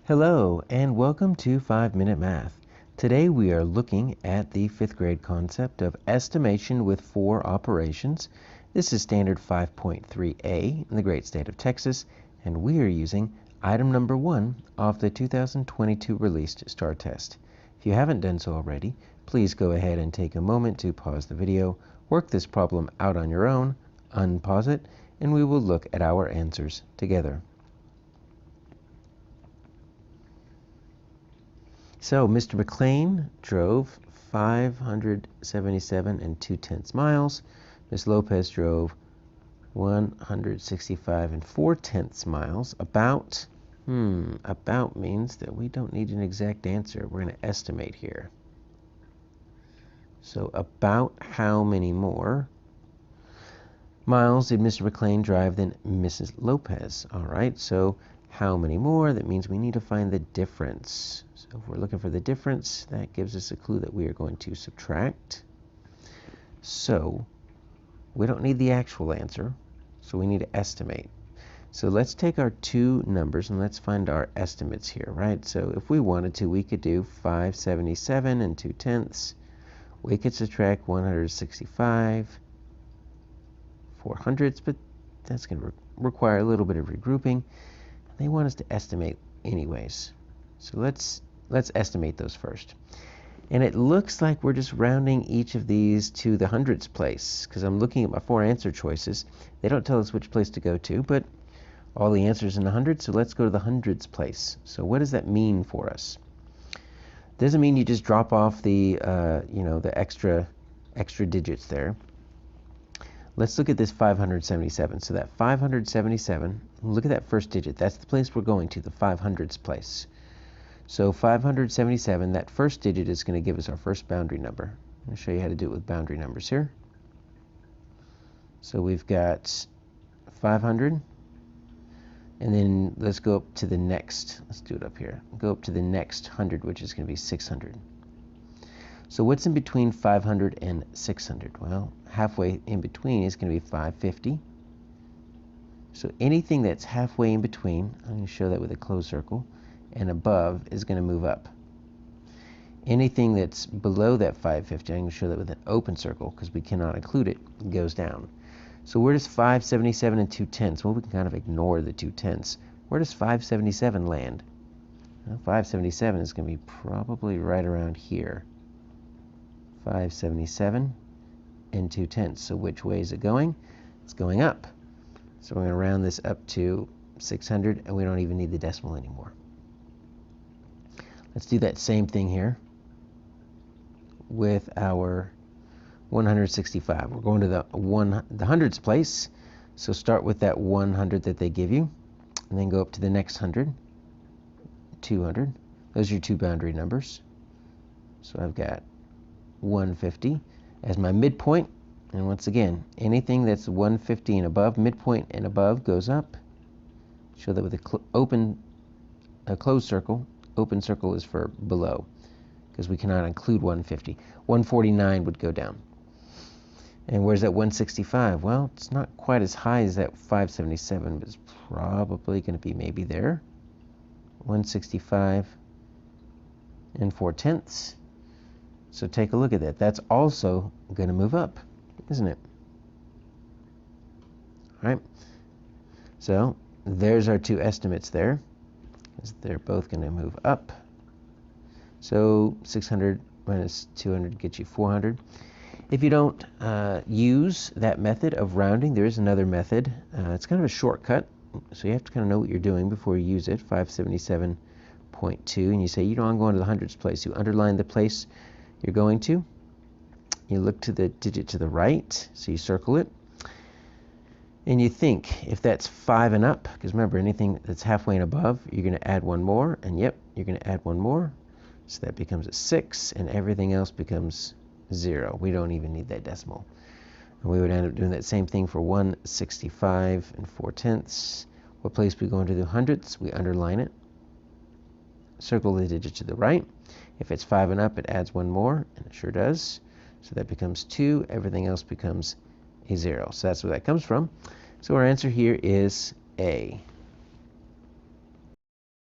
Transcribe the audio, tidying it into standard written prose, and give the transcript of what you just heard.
Hello and welcome to 5-Minute Math. Today we are looking at the 5th grade concept of estimation with 4 operations. This is standard 5.3a in the great state of Texas, and we are using item number 1 of the 2022 released STAAR test. If you haven't done so already, please go ahead and take a moment to pause the video, work this problem out on your own, unpause it, and we will look at our answers together. So Mr. McLean drove 577 2/10 miles. Ms. Lopez drove 165 4/10 miles. About means that we don't need an exact answer. We're going to estimate here. So about how many more miles did Mr. McLean drive than Mrs. Lopez? All right, so how many more? That means we need to find the difference. So if we're looking for the difference, that gives us a clue that we are going to subtract. So we don't need the actual answer, so we need to estimate. So let's take our two numbers and let's find our estimates here, right? So if we wanted to, we could do 577 2/10. We could subtract 165 400ths, but that's going to require a little bit of regrouping. They want us to estimate anyways. So let's estimate those first. And it looks like we're just rounding each of these to the hundredths place, because I'm looking at my 4 answer choices. They don't tell us which place to go to, but all the answers in the hundreds, so let's go to the hundreds place. So what does that mean for us? Doesn't mean you just drop off the the extra digits there. Let's look at this 577. So that 577, look at that first digit. That's the place we're going to, the 500ths place. So 577, that first digit is going to give us our first boundary number. I'm going to show you how to do it with boundary numbers here. So we've got 500, and then let's go up to the next. Let's do it up here. Go up to the next 100, which is going to be 600. So what's in between 500 and 600? Well, halfway in between is going to be 550. So anything that's halfway in between, I'm going to show that with a closed circle, and above is going to move up. Anything that's below that 550, I'm going to show that with an open circle because we cannot include it, goes down. So where does 577 2/10? Well, we can kind of ignore the 2/10. Where does 577 land? Well, 577 is going to be probably right around here. 577 2/10. So which way is it going? It's going up. So we're going to round this up to 600, and we don't even need the decimal anymore. Let's do that same thing here with our 165. We're going to the hundreds place. So start with that 100 that they give you, and then go up to the next 100, 200. Those are your two boundary numbers. So I've got 150 as my midpoint, and once again, anything that's 150 and above, midpoint and above, goes up. Show that with a closed circle. Open circle is for below, because we cannot include 150. 149 would go down. And where's that 165? Well, it's not quite as high as that 577, but it's probably going to be maybe there. 165 4/10. So take a look at that. That's also going to move up, isn't it? All right. So there's our two estimates there. They're both going to move up. So 600 minus 200 gets you 400. If you don't use that method of rounding, there is another method. It's kind of a shortcut, so you have to kind of know what you're doing before you use it. 577.2, and you say, I'm going to the hundreds place. You underline the place you're going to. You look to the digit to the right, so you circle it. And you think, if that's 5 and up, because remember, anything that's halfway and above, you're going to add one more, and yep, you're going to add one more. So that becomes a 6, and everything else becomes 0. We don't even need that decimal. And we would end up doing that same thing for 165 4/10. What place we go into the hundredths? We underline it. Circle the digit to the right. If it's 5 and up, it adds one more, and it sure does. So that becomes 2. Everything else becomes a 0. So that's where that comes from. So our answer here is A.